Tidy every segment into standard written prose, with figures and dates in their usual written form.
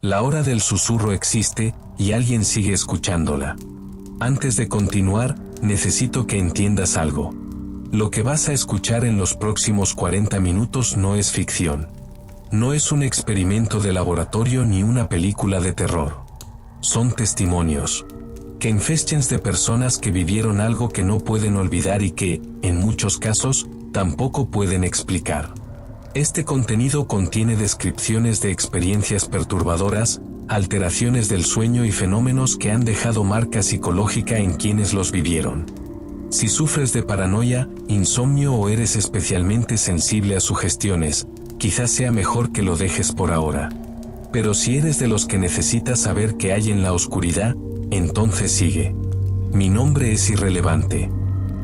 La hora del susurro existe, y alguien sigue escuchándola. Antes de continuar, necesito que entiendas algo. Lo que vas a escuchar en los próximos 40 minutos no es ficción. No es un experimento de laboratorio ni una película de terror. Son testimonios. Confessions de personas que vivieron algo que no pueden olvidar y que, en muchos casos, tampoco pueden explicar. Este contenido contiene descripciones de experiencias perturbadoras, alteraciones del sueño y fenómenos que han dejado marca psicológica en quienes los vivieron. Si sufres de paranoia, insomnio o eres especialmente sensible a sugestiones, quizás sea mejor que lo dejes por ahora. Pero si eres de los que necesitas saber qué hay en la oscuridad, entonces sigue. Mi nombre es irrelevante.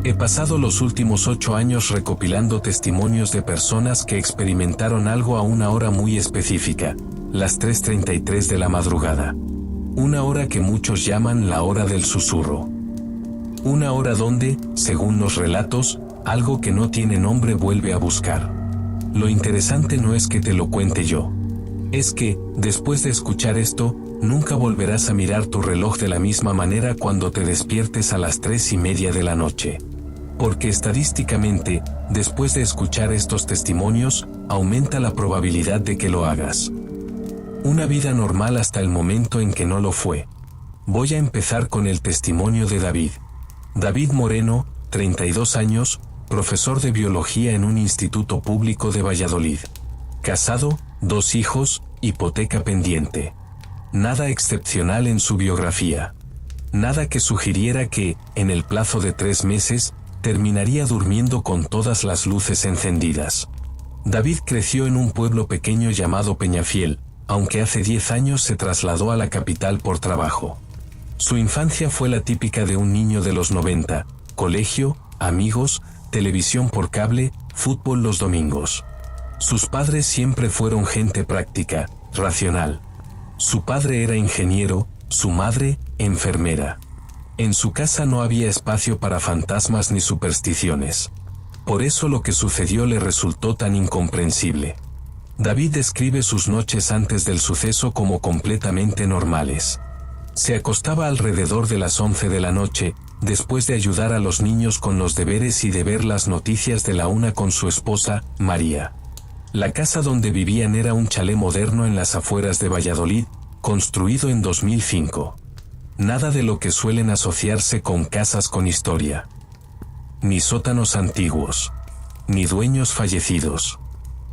He pasado los últimos 8 años recopilando testimonios de personas que experimentaron algo a una hora muy específica, las 3:33 de la madrugada. Una hora que muchos llaman la hora del susurro. Una hora donde, según los relatos, algo que no tiene nombre vuelve a buscar. Lo interesante no es que te lo cuente yo. Es que, después de escuchar esto, nunca volverás a mirar tu reloj de la misma manera cuando te despiertes a las 3:30 de la noche. Porque estadísticamente, después de escuchar estos testimonios, aumenta la probabilidad de que lo hagas. Una vida normal hasta el momento en que no lo fue. Voy a empezar con el testimonio de David. David Moreno, 32 años, profesor de biología en un instituto público de Valladolid. Casado, 2 hijos, hipoteca pendiente. Nada excepcional en su biografía. Nada que sugiriera que, en el plazo de 3 meses, terminaría durmiendo con todas las luces encendidas. David creció en un pueblo pequeño llamado Peñafiel, aunque hace 10 años se trasladó a la capital por trabajo. Su infancia fue la típica de un niño de los 90, colegio, amigos, televisión por cable, fútbol los domingos. Sus padres siempre fueron gente práctica, racional. Su padre era ingeniero, su madre, enfermera. En su casa no había espacio para fantasmas ni supersticiones. Por eso lo que sucedió le resultó tan incomprensible. David describe sus noches antes del suceso como completamente normales. Se acostaba alrededor de las 11 de la noche, después de ayudar a los niños con los deberes y de ver las noticias de la una con su esposa, María. La casa donde vivían era un chalet moderno en las afueras de Valladolid, construido en 2005. Nada de lo que suelen asociarse con casas con historia. Ni sótanos antiguos. Ni dueños fallecidos.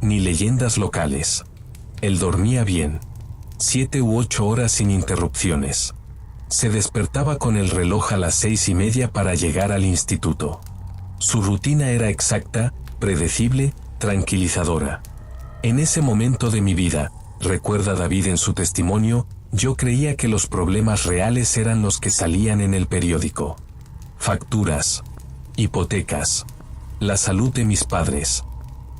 Ni leyendas locales. Él dormía bien. 7 u 8 horas sin interrupciones. Se despertaba con el reloj a las 6:30 para llegar al instituto. Su rutina era exacta, predecible, tranquilizadora. En ese momento de mi vida, recuerda David en su testimonio, yo creía que los problemas reales eran los que salían en el periódico. Facturas. Hipotecas. La salud de mis padres.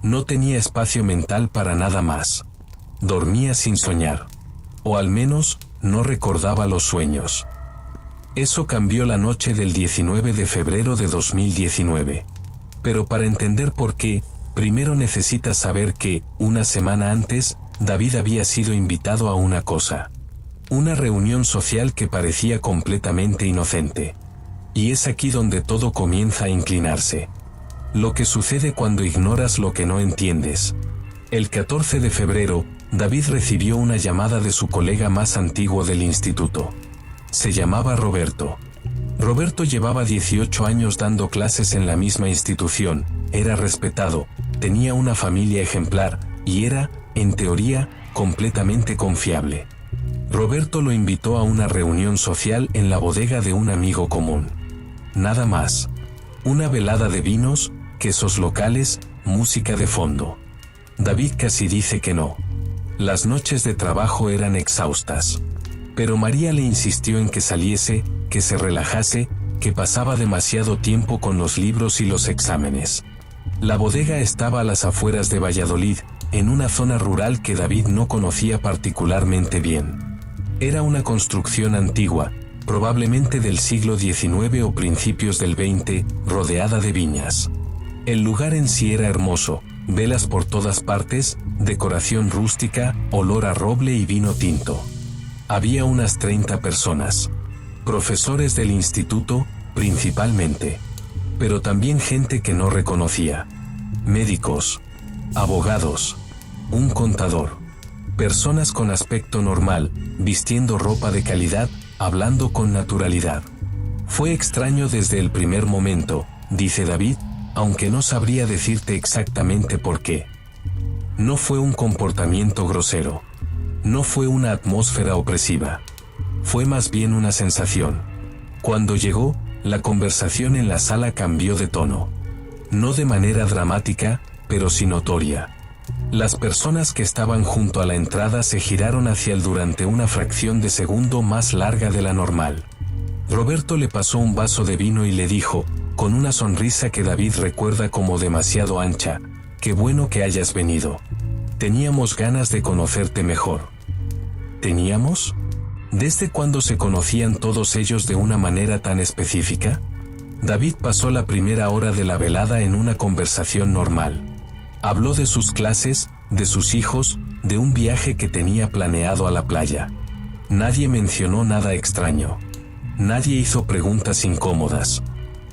No tenía espacio mental para nada más. Dormía sin soñar. O al menos, no recordaba los sueños. Eso cambió la noche del 19 de febrero de 2019. Pero para entender por qué, primero necesitas saber que, una semana antes, David había sido invitado a una cosa. Una reunión social que parecía completamente inocente. Y es aquí donde todo comienza a inclinarse. Lo que sucede cuando ignoras lo que no entiendes. El 14 de febrero, David recibió una llamada de su colega más antiguo del instituto. Se llamaba Roberto. Roberto llevaba 18 años dando clases en la misma institución, era respetado, tenía una familia ejemplar, y era, en teoría, completamente confiable. Roberto lo invitó a una reunión social en la bodega de un amigo común. Nada más. Una velada de vinos, quesos locales, música de fondo. David casi dice que no. Las noches de trabajo eran exhaustas. Pero María le insistió en que saliese, que se relajase, que pasaba demasiado tiempo con los libros y los exámenes. La bodega estaba a las afueras de Valladolid, en una zona rural que David no conocía particularmente bien. Era una construcción antigua, probablemente del siglo XIX o principios del XX, rodeada de viñas. El lugar en sí era hermoso, velas por todas partes, decoración rústica, olor a roble y vino tinto. Había unas 30 personas. Profesores del instituto, principalmente. Pero también gente que no reconocía. Médicos. Abogados. Un contador. Personas con aspecto normal, vistiendo ropa de calidad, hablando con naturalidad. Fue extraño desde el primer momento, dice David, aunque no sabría decirte exactamente por qué. No fue un comportamiento grosero. No fue una atmósfera opresiva. Fue más bien una sensación. Cuando llegó, la conversación en la sala cambió de tono. No de manera dramática, pero sí notoria. Las personas que estaban junto a la entrada se giraron hacia él durante una fracción de segundo más larga de la normal. Roberto le pasó un vaso de vino y le dijo, con una sonrisa que David recuerda como demasiado ancha, «Qué bueno que hayas venido. Teníamos ganas de conocerte mejor». ¿Teníamos? ¿Desde cuándo se conocían todos ellos de una manera tan específica? David pasó la primera hora de la velada en una conversación normal. Habló de sus clases, de sus hijos, de un viaje que tenía planeado a la playa. Nadie mencionó nada extraño. Nadie hizo preguntas incómodas.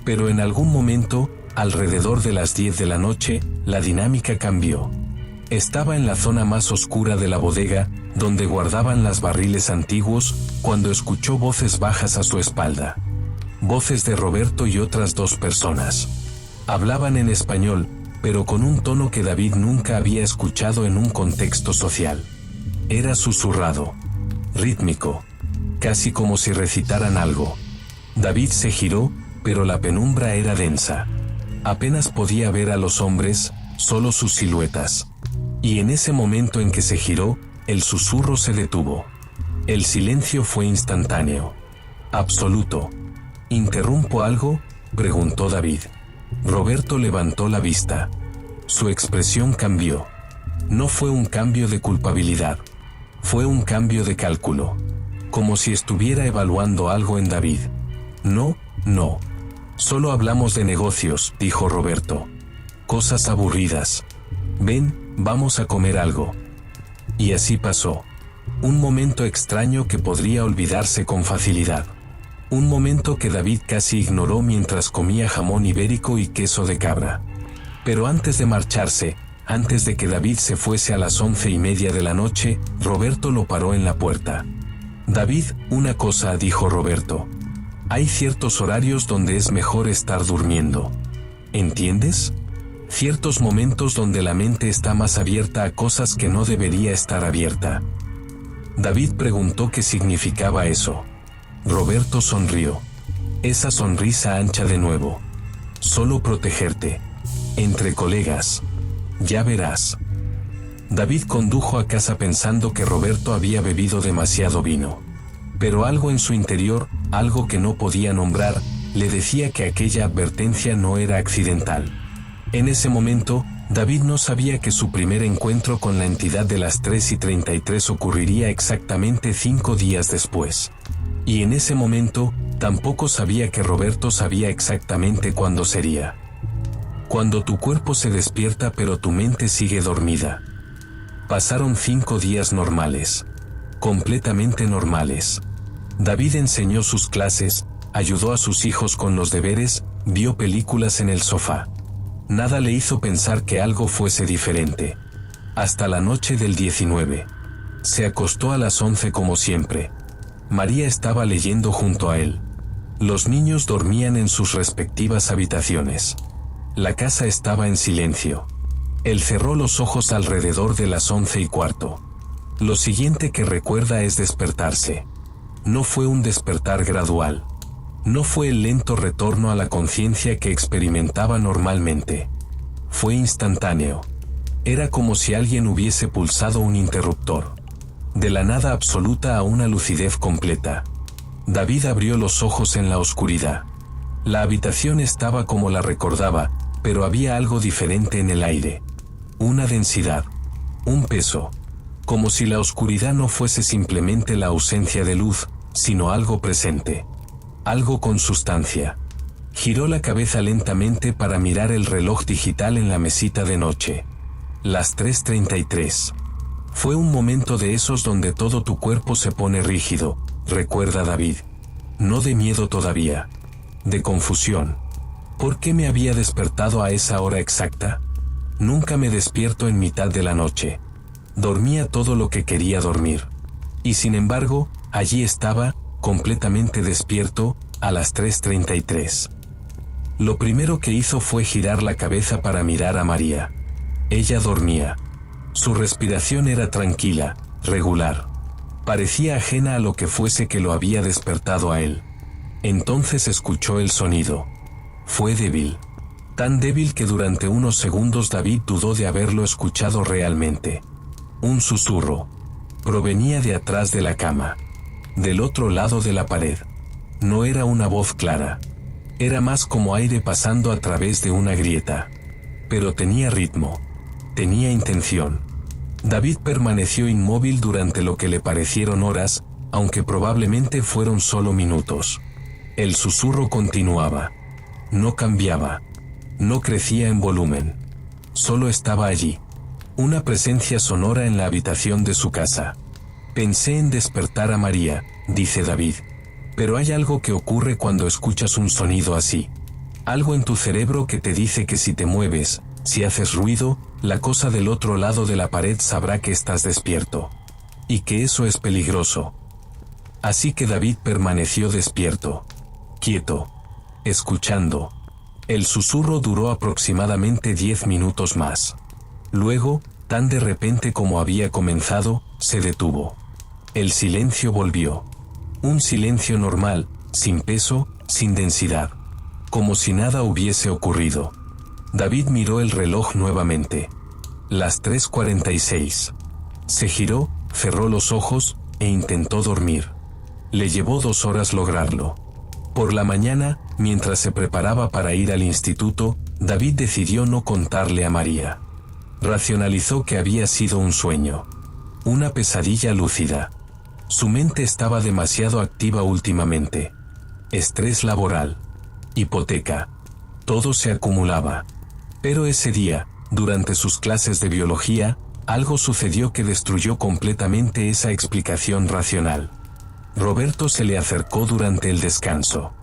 Pero en algún momento, alrededor de las 10 de la noche, la dinámica cambió. Estaba en la zona más oscura de la bodega, donde guardaban los barriles antiguos, cuando escuchó voces bajas a su espalda. Voces de Roberto y otras 2 personas. Hablaban en español, pero con un tono que David nunca había escuchado en un contexto social. Era susurrado, rítmico, casi como si recitaran algo. David se giró, pero la penumbra era densa. Apenas podía ver a los hombres, solo sus siluetas. Y en ese momento en que se giró, el susurro se detuvo. El silencio fue instantáneo. Absoluto. ¿Interrumpo algo?, preguntó David. Roberto levantó la vista. Su expresión cambió. No fue un cambio de culpabilidad. Fue un cambio de cálculo. Como si estuviera evaluando algo en David. No. Solo hablamos de negocios, dijo Roberto. Cosas aburridas. Ven, vamos a comer algo. Y así pasó. Un momento extraño que podría olvidarse con facilidad. Un momento que David casi ignoró mientras comía jamón ibérico y queso de cabra. Pero antes de marcharse, antes de que David se fuese a las 11:30 de la noche, Roberto lo paró en la puerta. David, una cosa, dijo Roberto. Hay ciertos horarios donde es mejor estar durmiendo. ¿Entiendes? Ciertos momentos donde la mente está más abierta a cosas que no debería estar abierta. David preguntó qué significaba eso. Roberto sonrió. Esa sonrisa ancha de nuevo. Solo protegerte. Entre colegas. Ya verás. David condujo a casa pensando que Roberto había bebido demasiado vino. Pero algo en su interior, algo que no podía nombrar, le decía que aquella advertencia no era accidental. En ese momento, David no sabía que su primer encuentro con la entidad de las 3:33 ocurriría exactamente 5 días después. Y en ese momento, tampoco sabía que Roberto sabía exactamente cuándo sería. Cuando tu cuerpo se despierta pero tu mente sigue dormida. Pasaron 5 días normales. Completamente normales. David enseñó sus clases, ayudó a sus hijos con los deberes, vio películas en el sofá. Nada le hizo pensar que algo fuese diferente. Hasta la noche del 19. Se acostó a las 11 como siempre. María estaba leyendo junto a él. Los niños dormían en sus respectivas habitaciones. La casa estaba en silencio. Él cerró los ojos alrededor de las 11:15. Lo siguiente que recuerda es despertarse. No fue un despertar gradual. No fue el lento retorno a la conciencia que experimentaba normalmente. Fue instantáneo. Era como si alguien hubiese pulsado un interruptor. De la nada absoluta a una lucidez completa. David abrió los ojos en la oscuridad. La habitación estaba como la recordaba, pero había algo diferente en el aire. Una densidad. Un peso. Como si la oscuridad no fuese simplemente la ausencia de luz, sino algo presente. Algo con sustancia. Giró la cabeza lentamente para mirar el reloj digital en la mesita de noche. Las 3:33. Fue un momento de esos donde todo tu cuerpo se pone rígido, recuerda David. No de miedo todavía. De confusión. ¿Por qué me había despertado a esa hora exacta? Nunca me despierto en mitad de la noche. Dormía todo lo que quería dormir. Y sin embargo, allí estaba, completamente despierto, a las 3:33. Lo primero que hizo fue girar la cabeza para mirar a María. Ella dormía. Su respiración era tranquila, regular. Parecía ajena a lo que fuese que lo había despertado a él. Entonces escuchó el sonido. Fue débil. Tan débil que durante unos segundos David dudó de haberlo escuchado realmente. Un susurro. Provenía de atrás de la cama. Del otro lado de la pared. No era una voz clara. Era más como aire pasando a través de una grieta. Pero tenía ritmo. Tenía intención. David permaneció inmóvil durante lo que le parecieron horas, aunque probablemente fueron solo minutos. El susurro continuaba. No cambiaba. No crecía en volumen. Solo estaba allí. Una presencia sonora en la habitación de su casa. Pensé en despertar a María, dice David. Pero hay algo que ocurre cuando escuchas un sonido así. Algo en tu cerebro que te dice que si te mueves, si haces ruido, la cosa del otro lado de la pared sabrá que estás despierto. Y que eso es peligroso. Así que David permaneció despierto. Quieto. Escuchando. El susurro duró aproximadamente 10 minutos más. Luego, tan de repente como había comenzado, se detuvo. El silencio volvió. Un silencio normal, sin peso, sin densidad. Como si nada hubiese ocurrido. David miró el reloj nuevamente. Las 3:46. Se giró, cerró los ojos, e intentó dormir. Le llevó 2 horas lograrlo. Por la mañana, mientras se preparaba para ir al instituto, David decidió no contarle a María. Racionalizó que había sido un sueño. Una pesadilla lúcida. Su mente estaba demasiado activa últimamente. Estrés laboral. Hipoteca. Todo se acumulaba. Pero ese día, durante sus clases de biología, algo sucedió que destruyó completamente esa explicación racional. Roberto se le acercó durante el descanso.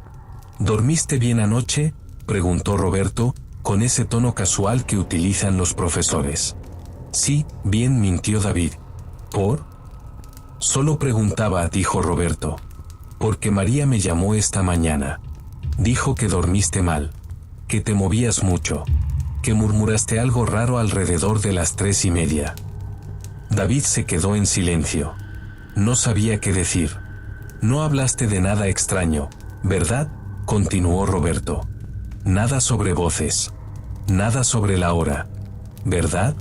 ¿Dormiste bien anoche?, preguntó Roberto, con ese tono casual que utilizan los profesores. Sí, bien, mintió David. ¿Por? Solo preguntaba, dijo Roberto. Porque María me llamó esta mañana. Dijo que dormiste mal. Que te movías mucho. Que murmuraste algo raro alrededor de las 3:30. David se quedó en silencio. No sabía qué decir. No hablaste de nada extraño, ¿verdad?, continuó Roberto. Nada sobre voces. Nada sobre la hora. ¿Verdad?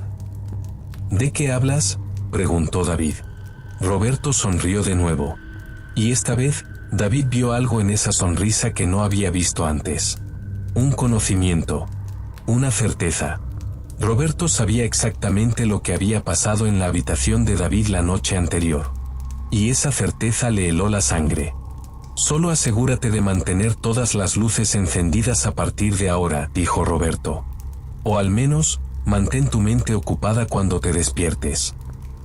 ¿De qué hablas?, preguntó David. Roberto sonrió de nuevo. Y esta vez, David vio algo en esa sonrisa que no había visto antes. Un conocimiento. Una certeza. Roberto sabía exactamente lo que había pasado en la habitación de David la noche anterior. Y esa certeza le heló la sangre. Solo asegúrate de mantener todas las luces encendidas a partir de ahora, dijo Roberto. O al menos, mantén tu mente ocupada cuando te despiertes.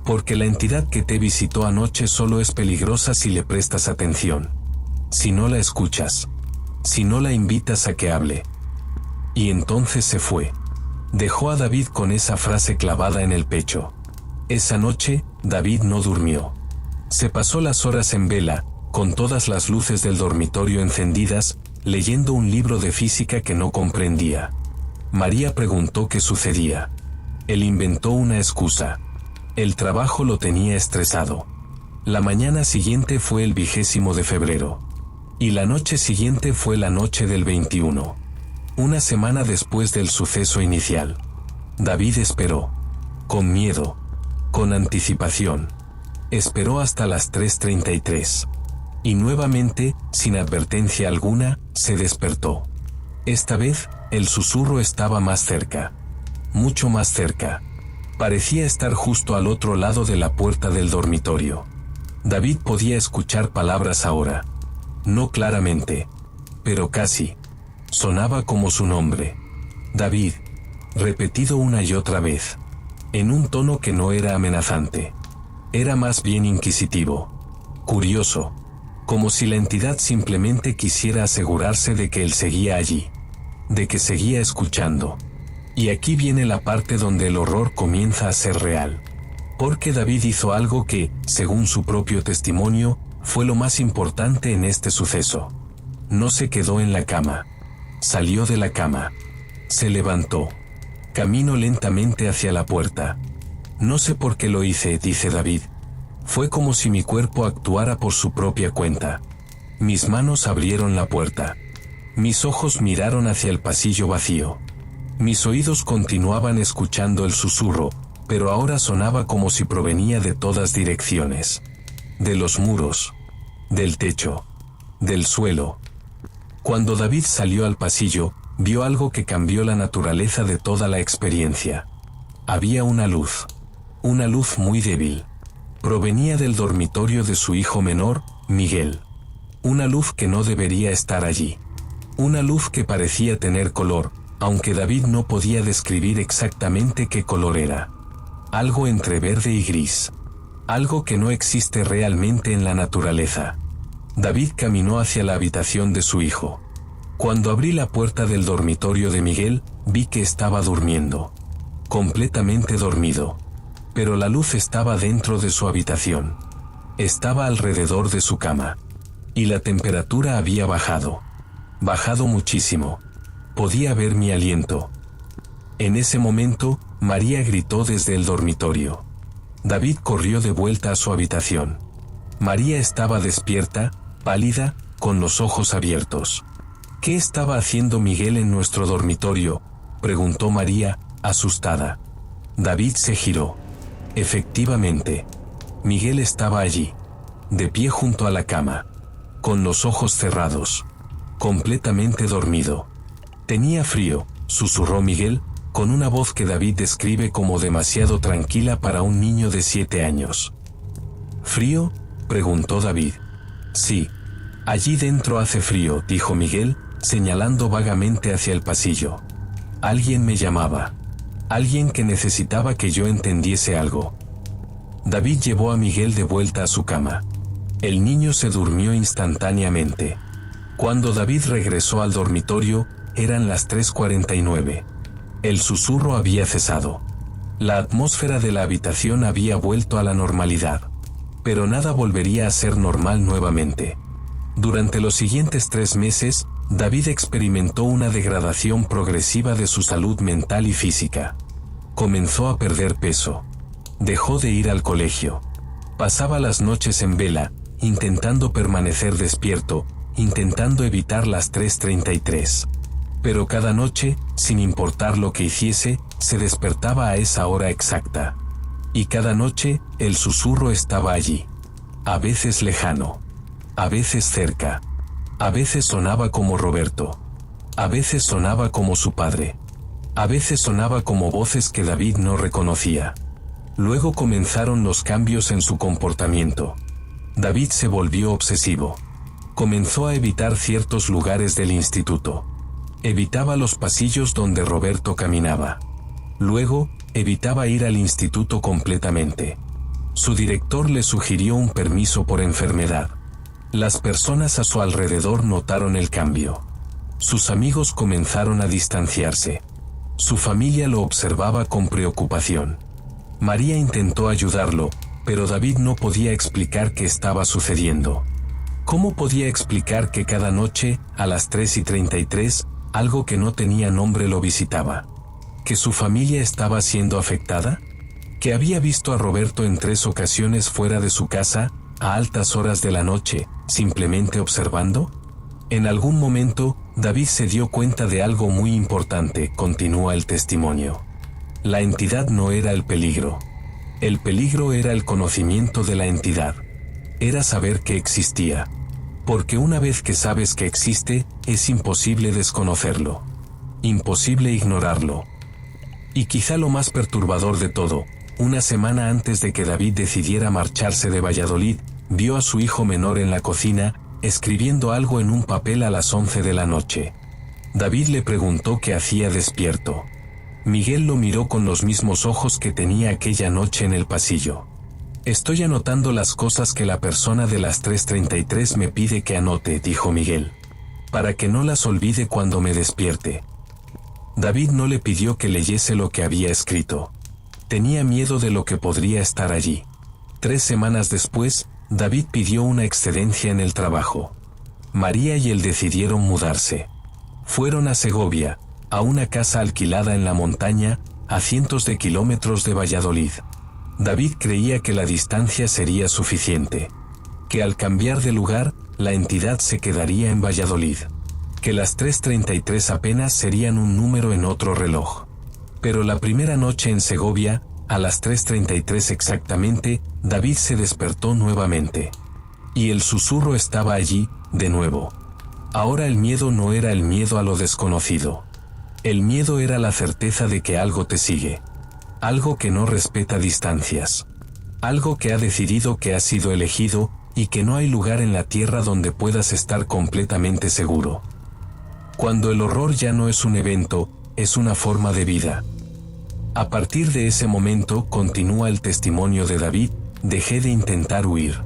Porque la entidad que te visitó anoche solo es peligrosa si le prestas atención. Si no la escuchas. Si no la invitas a que hable. Y entonces se fue. Dejó a David con esa frase clavada en el pecho. Esa noche, David no durmió. Se pasó las horas en vela, con todas las luces del dormitorio encendidas, leyendo un libro de física que no comprendía. María preguntó qué sucedía. Él inventó una excusa. El trabajo lo tenía estresado. La mañana siguiente fue el 20 de febrero. Y la noche siguiente fue la noche del 21. Una semana después del suceso inicial. David esperó. Con miedo. Con anticipación. Esperó hasta las 3:33. Y nuevamente, sin advertencia alguna, se despertó. Esta vez, el susurro estaba más cerca. Mucho más cerca. Parecía estar justo al otro lado de la puerta del dormitorio. David podía escuchar palabras ahora. No claramente. Pero casi. Sonaba como su nombre. David. Repetido una y otra vez. en un tono que no era amenazante. Era más bien inquisitivo, curioso, como si la entidad simplemente quisiera asegurarse de que él seguía allí, de que seguía escuchando. Y aquí viene la parte donde el horror comienza a ser real. Porque David hizo algo que, según su propio testimonio, fue lo más importante en este suceso. No se quedó en la cama. Salió de la cama. Se levantó. Caminó lentamente hacia la puerta. No sé por qué lo hice, dice David. Fue como si mi cuerpo actuara por su propia cuenta. Mis manos abrieron la puerta. Mis ojos miraron hacia el pasillo vacío. Mis oídos continuaban escuchando el susurro, pero ahora sonaba como si provenía de todas direcciones. De los muros, del techo, del suelo. Cuando David salió al pasillo, vio algo que cambió la naturaleza de toda la experiencia. Había una luz muy débil. Provenía del dormitorio de su hijo menor, Miguel. Una luz que no debería estar allí. Una luz que parecía tener color, aunque David no podía describir exactamente qué color era. Algo entre verde y gris. Algo que no existe realmente en la naturaleza. David caminó hacia la habitación de su hijo. Cuando abrí la puerta del dormitorio de Miguel, vi que estaba durmiendo. Completamente dormido. Pero la luz estaba dentro de su habitación. Estaba alrededor de su cama. Y la temperatura había bajado. Bajado muchísimo. Podía ver mi aliento. En ese momento, María gritó desde el dormitorio. David corrió de vuelta a su habitación. María estaba despierta, pálida, con los ojos abiertos. ¿Qué estaba haciendo Miguel en nuestro dormitorio?, preguntó María, asustada. David se giró. Efectivamente. Miguel estaba allí, de pie junto a la cama, con los ojos cerrados, completamente dormido. Tenía frío, susurró Miguel, con una voz que David describe como demasiado tranquila para un niño de 7 años. ¿Frío?, preguntó David. Sí. Allí dentro hace frío, dijo Miguel, señalando vagamente hacia el pasillo. Alguien me llamaba. Alguien que necesitaba que yo entendiese algo. David llevó a Miguel de vuelta a su cama. El niño se durmió instantáneamente. Cuando David regresó al dormitorio, eran las 3:49. El susurro había cesado. La atmósfera de la habitación había vuelto a la normalidad. Pero nada volvería a ser normal nuevamente. Durante los siguientes 3 meses, David experimentó una degradación progresiva de su salud mental y física. Comenzó a perder peso. Dejó de ir al colegio. Pasaba las noches en vela, intentando permanecer despierto, intentando evitar las 3:33. Pero cada noche, sin importar lo que hiciese, se despertaba a esa hora exacta. Y cada noche, el susurro estaba allí. A veces lejano. A veces cerca. A veces sonaba como Roberto. A veces sonaba como su padre. A veces sonaba como voces que David no reconocía. Luego comenzaron los cambios en su comportamiento. David se volvió obsesivo. Comenzó a evitar ciertos lugares del instituto. Evitaba los pasillos donde Roberto caminaba. Luego, evitaba ir al instituto completamente. Su director le sugirió un permiso por enfermedad. Las personas a su alrededor notaron el cambio. Sus amigos comenzaron a distanciarse. Su familia lo observaba con preocupación. María intentó ayudarlo, pero David no podía explicar qué estaba sucediendo. ¿Cómo podía explicar que cada noche, a las 3:33, algo que no tenía nombre lo visitaba? ¿Que su familia estaba siendo afectada? ¿Que había visto a Roberto en 3 ocasiones fuera de su casa, a altas horas de la noche, simplemente observando? En algún momento, David se dio cuenta de algo muy importante, continúa el testimonio. La entidad no era el peligro. El peligro era el conocimiento de la entidad. Era saber que existía. Porque una vez que sabes que existe, es imposible desconocerlo. Imposible ignorarlo. Y quizá lo más perturbador de todo, una semana antes de que David decidiera marcharse de Valladolid, vio a su hijo menor en la cocina, escribiendo algo en un papel a las 11 de la noche. David le preguntó qué hacía despierto. Miguel lo miró con los mismos ojos que tenía aquella noche en el pasillo. Estoy anotando las cosas que la persona de las 3:33 me pide que anote, dijo Miguel, para que no las olvide cuando me despierte. David no le pidió que leyese lo que había escrito. Tenía miedo de lo que podría estar allí. 3 semanas después, David pidió una excedencia en el trabajo. María y él decidieron mudarse. Fueron a Segovia, a una casa alquilada en la montaña, a cientos de kilómetros de Valladolid. David creía que la distancia sería suficiente, que al cambiar de lugar, la entidad se quedaría en Valladolid, que las 3:33 apenas serían un número en otro reloj. Pero la primera noche en Segovia, a las 3:33 exactamente, David se despertó nuevamente. Y el susurro estaba allí, de nuevo. Ahora el miedo no era el miedo a lo desconocido. El miedo era la certeza de que algo te sigue. Algo que no respeta distancias. Algo que ha decidido que has sido elegido, y que no hay lugar en la tierra donde puedas estar completamente seguro. Cuando el horror ya no es un evento, es una forma de vida. A partir de ese momento, continúa el testimonio de David, dejé de intentar huir.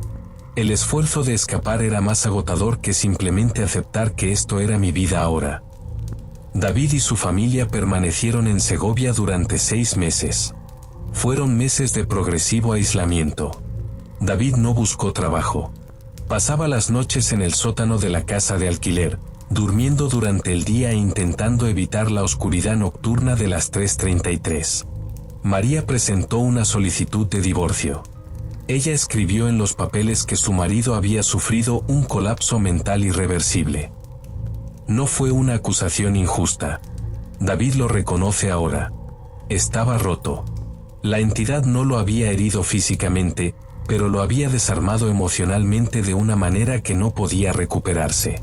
El esfuerzo de escapar era más agotador que simplemente aceptar que esto era mi vida ahora. David y su familia permanecieron en Segovia durante 6 meses. Fueron meses de progresivo aislamiento. David no buscó trabajo. Pasaba las noches en el sótano de la casa de alquiler, durmiendo durante el día e intentando evitar la oscuridad nocturna de las 3:33. María presentó una solicitud de divorcio. Ella escribió en los papeles que su marido había sufrido un colapso mental irreversible. No fue una acusación injusta. David lo reconoce ahora. Estaba roto. La entidad no lo había herido físicamente, pero lo había desarmado emocionalmente de una manera que no podía recuperarse.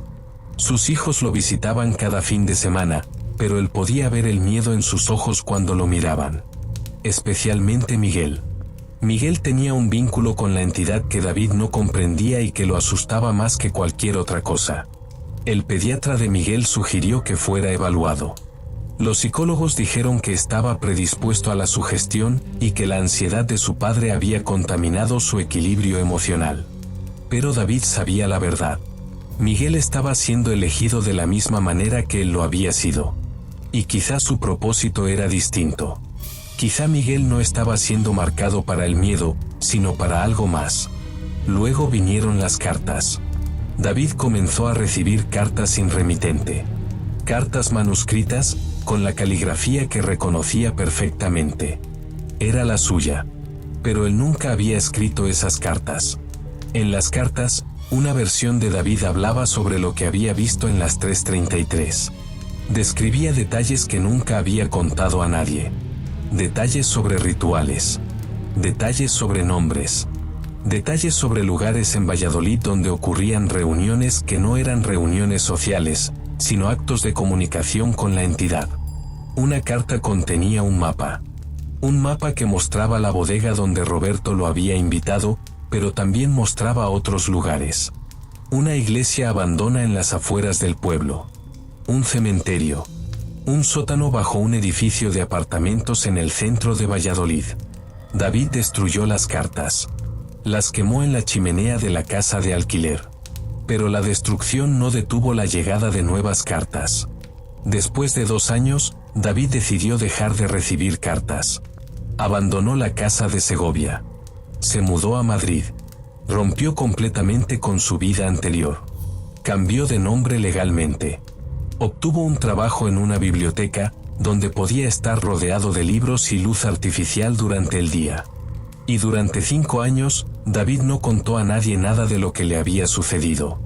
Sus hijos lo visitaban cada fin de semana, pero él podía ver el miedo en sus ojos cuando lo miraban. Especialmente Miguel. Miguel tenía un vínculo con la entidad que David no comprendía y que lo asustaba más que cualquier otra cosa. El pediatra de Miguel sugirió que fuera evaluado. Los psicólogos dijeron que estaba predispuesto a la sugestión y que la ansiedad de su padre había contaminado su equilibrio emocional. Pero David sabía la verdad. Miguel estaba siendo elegido de la misma manera que él lo había sido. Y quizá su propósito era distinto. Quizá Miguel no estaba siendo marcado para el miedo, sino para algo más. Luego vinieron las cartas. David comenzó a recibir cartas sin remitente. Cartas manuscritas, con la caligrafía que reconocía perfectamente. Era la suya. Pero él nunca había escrito esas cartas. En las cartas, una versión de David hablaba sobre lo que había visto en las 3:33. Describía detalles que nunca había contado a nadie. Detalles sobre rituales. Detalles sobre nombres. Detalles sobre lugares en Valladolid donde ocurrían reuniones que no eran reuniones sociales, sino actos de comunicación con la entidad. Una carta contenía un mapa. Un mapa que mostraba la bodega donde Roberto lo había invitado, pero también mostraba otros lugares. Una iglesia abandonada en las afueras del pueblo. Un cementerio. Un sótano bajo un edificio de apartamentos en el centro de Valladolid. David destruyó las cartas. Las quemó en la chimenea de la casa de alquiler. Pero la destrucción no detuvo la llegada de nuevas cartas. Después de 2 años, David decidió dejar de recibir cartas. Abandonó la casa de Segovia. Se mudó a Madrid. Rompió completamente con su vida anterior. Cambió de nombre legalmente. Obtuvo un trabajo en una biblioteca, donde podía estar rodeado de libros y luz artificial durante el día. Y durante 5 años, David no contó a nadie nada de lo que le había sucedido.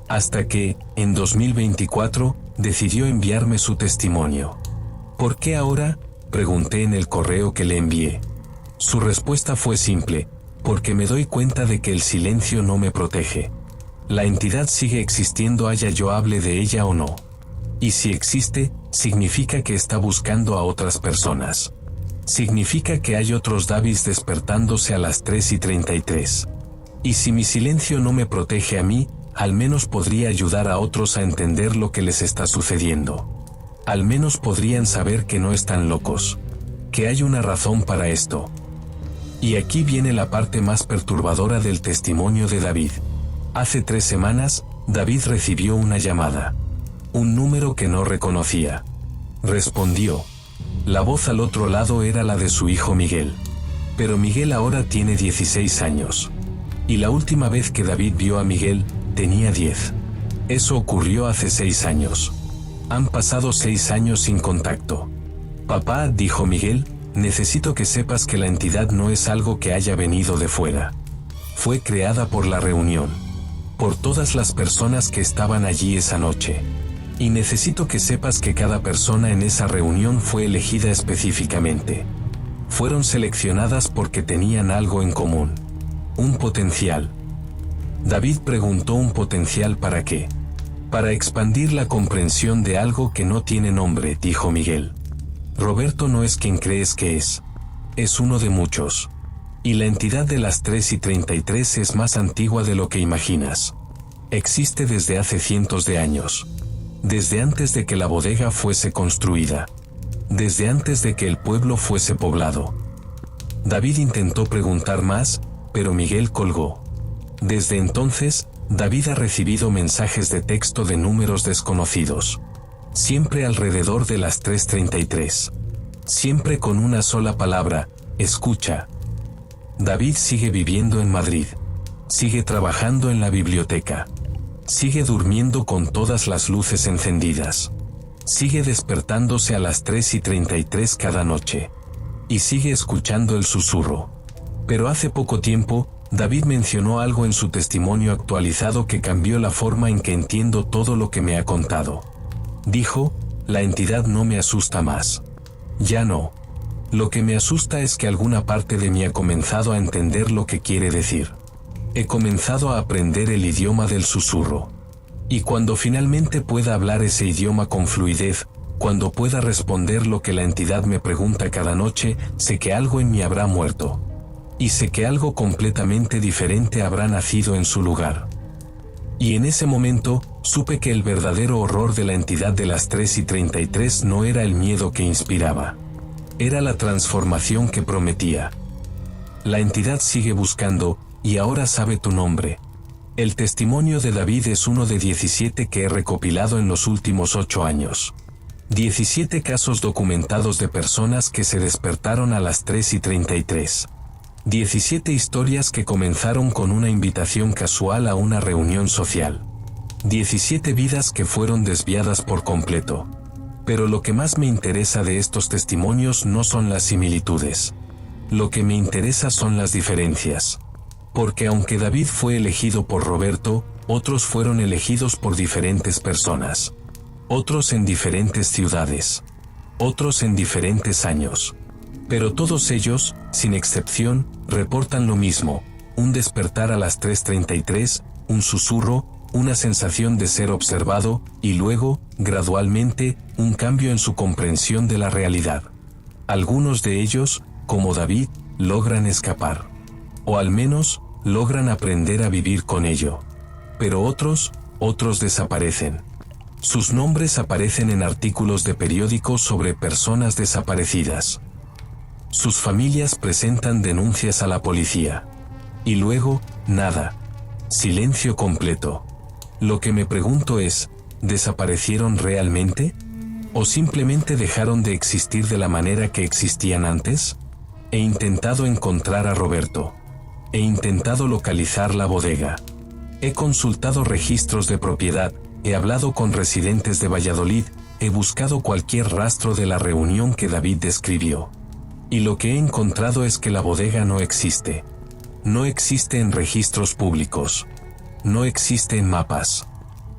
Hasta que, en 2024, decidió enviarme su testimonio. ¿Por qué ahora?, pregunté en el correo que le envié. Su respuesta fue simple: porque me doy cuenta de que el silencio no me protege. La entidad sigue existiendo haya yo hable de ella o no. Y si existe, significa que está buscando a otras personas. Significa que hay otros Davids despertándose a las 3:33. Y si mi silencio no me protege a mí, al menos podría ayudar a otros a entender lo que les está sucediendo. Al menos podrían saber que no están locos. Que hay una razón para esto. Y aquí viene la parte más perturbadora del testimonio de David. Hace 3 semanas, David recibió una llamada. Un número que no reconocía. Respondió. La voz al otro lado era la de su hijo Miguel. Pero Miguel ahora tiene 16 años. Y la última vez que David vio a Miguel, tenía 10. Eso ocurrió hace 6 años. Han pasado 6 años sin contacto. Papá, dijo Miguel, necesito que sepas que la entidad no es algo que haya venido de fuera. Fue creada por la reunión. Por todas las personas que estaban allí esa noche. Y necesito que sepas que cada persona en esa reunión fue elegida específicamente. Fueron seleccionadas porque tenían algo en común. Un potencial. David preguntó: ¿un potencial para qué? Para expandir la comprensión de algo que no tiene nombre, dijo Miguel. Roberto no es quien crees que es. Es uno de muchos. Y la entidad de las 3:33 es más antigua de lo que imaginas. Existe desde hace cientos de años. Desde antes de que la bodega fuese construida. Desde antes de que el pueblo fuese poblado. David intentó preguntar más, pero Miguel colgó. Desde entonces, David ha recibido mensajes de texto de números desconocidos. Siempre alrededor de las 3:33. Siempre con una sola palabra: escucha. David sigue viviendo en Madrid. Sigue trabajando en la biblioteca. Sigue durmiendo con todas las luces encendidas. Sigue despertándose a las 3:33 cada noche. Y sigue escuchando el susurro. Pero hace poco tiempo, David mencionó algo en su testimonio actualizado que cambió la forma en que entiendo todo lo que me ha contado. Dijo: la entidad no me asusta más. Ya no. Lo que me asusta es que alguna parte de mí ha comenzado a entender lo que quiere decir. He comenzado a aprender el idioma del susurro. Y cuando finalmente pueda hablar ese idioma con fluidez, cuando pueda responder lo que la entidad me pregunta cada noche, sé que algo en mí habrá muerto. Y sé que algo completamente diferente habrá nacido en su lugar. Y en ese momento, supe que el verdadero horror de la entidad de las 3:33 no era el miedo que inspiraba. Era la transformación que prometía. La entidad sigue buscando, y ahora sabe tu nombre. El testimonio de David es uno de 17 que he recopilado en los últimos 8 años. 17 casos documentados de personas que se despertaron a las 3:33. 17 historias que comenzaron con una invitación casual a una reunión social. 17 vidas que fueron desviadas por completo. Pero lo que más me interesa de estos testimonios no son las similitudes. Lo que me interesa son las diferencias. Porque aunque David fue elegido por Roberto, otros fueron elegidos por diferentes personas. Otros en diferentes ciudades. Otros en diferentes años. Pero todos ellos, sin excepción, reportan lo mismo: un despertar a las 3:33, un susurro, una sensación de ser observado, y luego, gradualmente, un cambio en su comprensión de la realidad. Algunos de ellos, como David, logran escapar. O al menos, logran aprender a vivir con ello. Pero otros desaparecen. Sus nombres aparecen en artículos de periódicos sobre personas desaparecidas. Sus familias presentan denuncias a la policía. Y luego, nada. Silencio completo. Lo que me pregunto es, ¿desaparecieron realmente? ¿O simplemente dejaron de existir de la manera que existían antes? He intentado encontrar a Roberto. He intentado localizar la bodega. He consultado registros de propiedad, he hablado con residentes de Valladolid, he buscado cualquier rastro de la reunión que David describió. Y lo que he encontrado es que la bodega no existe. No existe en registros públicos. No existe en mapas.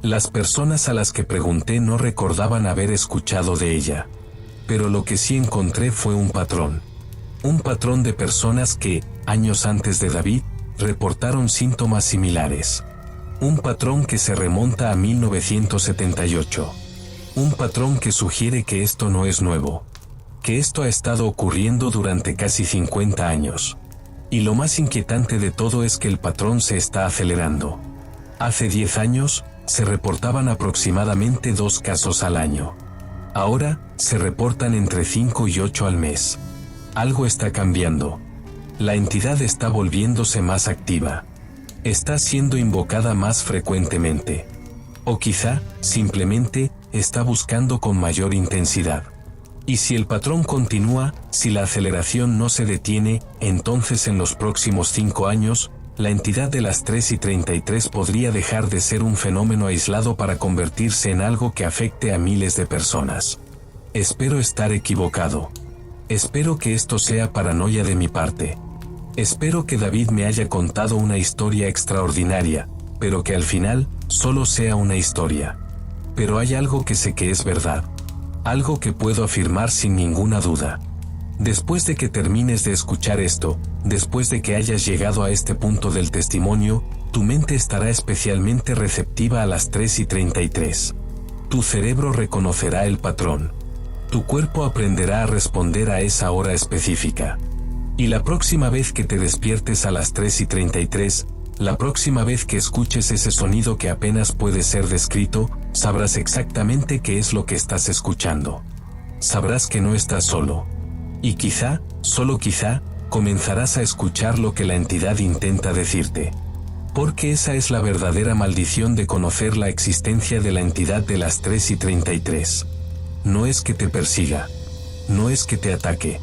Las personas a las que pregunté no recordaban haber escuchado de ella. Pero lo que sí encontré fue un patrón. Un patrón de personas que, años antes de David, reportaron síntomas similares. Un patrón que se remonta a 1978. Un patrón que sugiere que esto no es nuevo. Que esto ha estado ocurriendo durante casi 50 años. Y lo más inquietante de todo es que el patrón se está acelerando. Hace 10 años, se reportaban aproximadamente 2 casos al año. Ahora, se reportan entre 5 y 8 al mes. Algo está cambiando. La entidad está volviéndose más activa. Está siendo invocada más frecuentemente. O quizá, simplemente, está buscando con mayor intensidad. Y si el patrón continúa, si la aceleración no se detiene, entonces en los próximos 5 años, la entidad de las 3:33 podría dejar de ser un fenómeno aislado para convertirse en algo que afecte a miles de personas. Espero estar equivocado. Espero que esto sea paranoia de mi parte. Espero que David me haya contado una historia extraordinaria, pero que al final, solo sea una historia. Pero hay algo que sé que es verdad. Algo que puedo afirmar sin ninguna duda. Después de que termines de escuchar esto, después de que hayas llegado a este punto del testimonio, tu mente estará especialmente receptiva a las 3:33. Tu cerebro reconocerá el patrón. Tu cuerpo aprenderá a responder a esa hora específica. Y la próxima vez que te despiertes a las 3:33, la próxima vez que escuches ese sonido que apenas puede ser descrito, sabrás exactamente qué es lo que estás escuchando. Sabrás que no estás solo. Y quizá, solo quizá, comenzarás a escuchar lo que la entidad intenta decirte. Porque esa es la verdadera maldición de conocer la existencia de la entidad de las 3:33. No es que te persiga. No es que te ataque.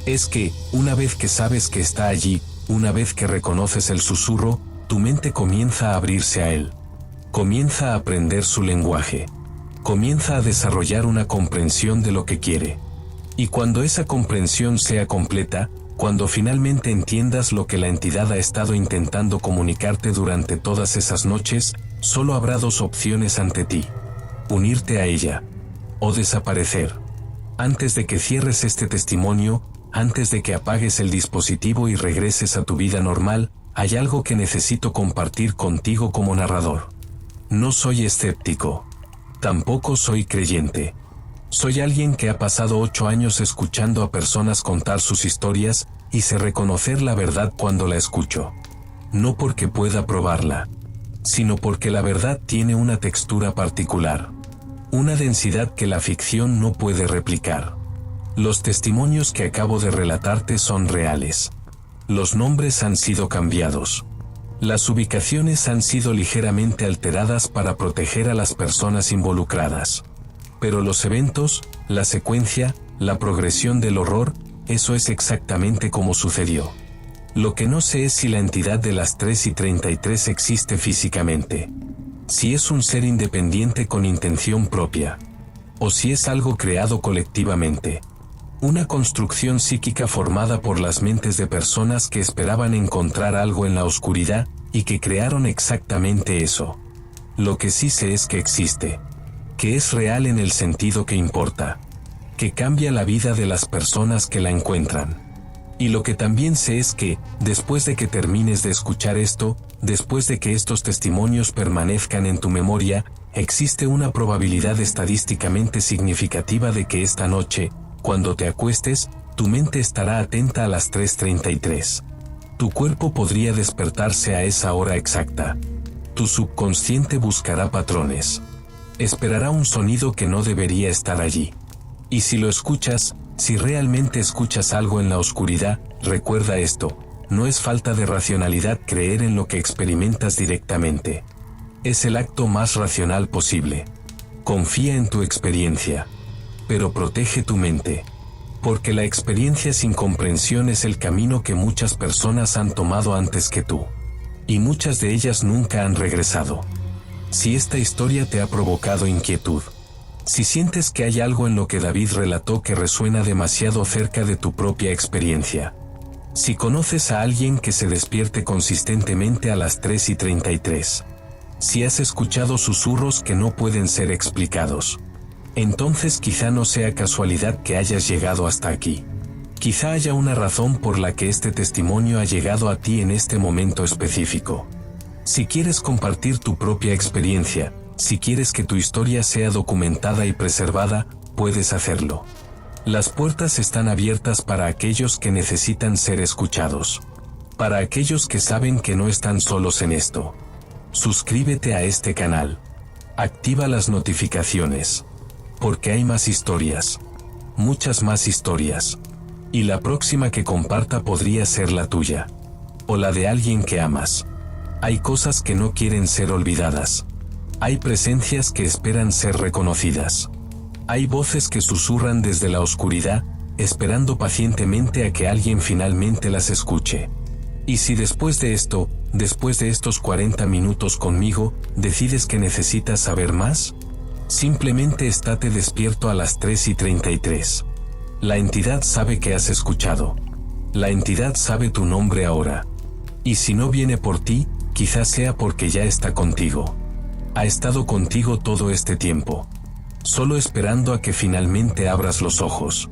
Es que, una vez que sabes que está allí, una vez que reconoces el susurro, tu mente comienza a abrirse a él. Comienza a aprender su lenguaje. Comienza a desarrollar una comprensión de lo que quiere. Y cuando esa comprensión sea completa, cuando finalmente entiendas lo que la entidad ha estado intentando comunicarte durante todas esas noches, solo habrá dos opciones ante ti. Unirte a ella. O desaparecer. Antes de que cierres este testimonio, antes de que apagues el dispositivo y regreses a tu vida normal, hay algo que necesito compartir contigo como narrador. No soy escéptico. Tampoco soy creyente. Soy alguien que ha pasado 8 años escuchando a personas contar sus historias, y sé reconocer la verdad cuando la escucho. No porque pueda probarla, sino porque la verdad tiene una textura particular. Una densidad que la ficción no puede replicar. Los testimonios que acabo de relatarte son reales. Los nombres han sido cambiados. Las ubicaciones han sido ligeramente alteradas para proteger a las personas involucradas. Pero los eventos, la secuencia, la progresión del horror, eso es exactamente como sucedió. Lo que no sé es si la entidad de las 3:33 existe físicamente. Si es un ser independiente con intención propia. O si es algo creado colectivamente. Una construcción psíquica formada por las mentes de personas que esperaban encontrar algo en la oscuridad, y que crearon exactamente eso. Lo que sí sé es que existe. Que es real en el sentido que importa. Que cambia la vida de las personas que la encuentran. Y lo que también sé es que, después de que termines de escuchar esto, después de que estos testimonios permanezcan en tu memoria, existe una probabilidad estadísticamente significativa de que esta noche, cuando te acuestes, tu mente estará atenta a las 3:33. Tu cuerpo podría despertarse a esa hora exacta. Tu subconsciente buscará patrones. Esperará un sonido que no debería estar allí. Y si lo escuchas, si realmente escuchas algo en la oscuridad, recuerda esto, no es falta de racionalidad creer en lo que experimentas directamente. Es el acto más racional posible. Confía en tu experiencia. Pero protege tu mente. Porque la experiencia sin comprensión es el camino que muchas personas han tomado antes que tú. Y muchas de ellas nunca han regresado. Si esta historia te ha provocado inquietud, si sientes que hay algo en lo que David relató que resuena demasiado cerca de tu propia experiencia, si conoces a alguien que se despierte consistentemente a las 3:33, si has escuchado susurros que no pueden ser explicados, entonces quizá no sea casualidad que hayas llegado hasta aquí. Quizá haya una razón por la que este testimonio ha llegado a ti en este momento específico. Si quieres compartir tu propia experiencia, si quieres que tu historia sea documentada y preservada, puedes hacerlo. Las puertas están abiertas para aquellos que necesitan ser escuchados. Para aquellos que saben que no están solos en esto. Suscríbete a este canal. Activa las notificaciones. Porque hay más historias. Muchas más historias. Y la próxima que comparta podría ser la tuya. O la de alguien que amas. Hay cosas que no quieren ser olvidadas. Hay presencias que esperan ser reconocidas. Hay voces que susurran desde la oscuridad, esperando pacientemente a que alguien finalmente las escuche. Y si después de esto, después de estos 40 minutos conmigo, decides que necesitas saber más, simplemente estate despierto a las 3:33. La entidad sabe que has escuchado. La entidad sabe tu nombre ahora. Y si no viene por ti, quizás sea porque ya está contigo. Ha estado contigo todo este tiempo. Solo esperando a que finalmente abras los ojos.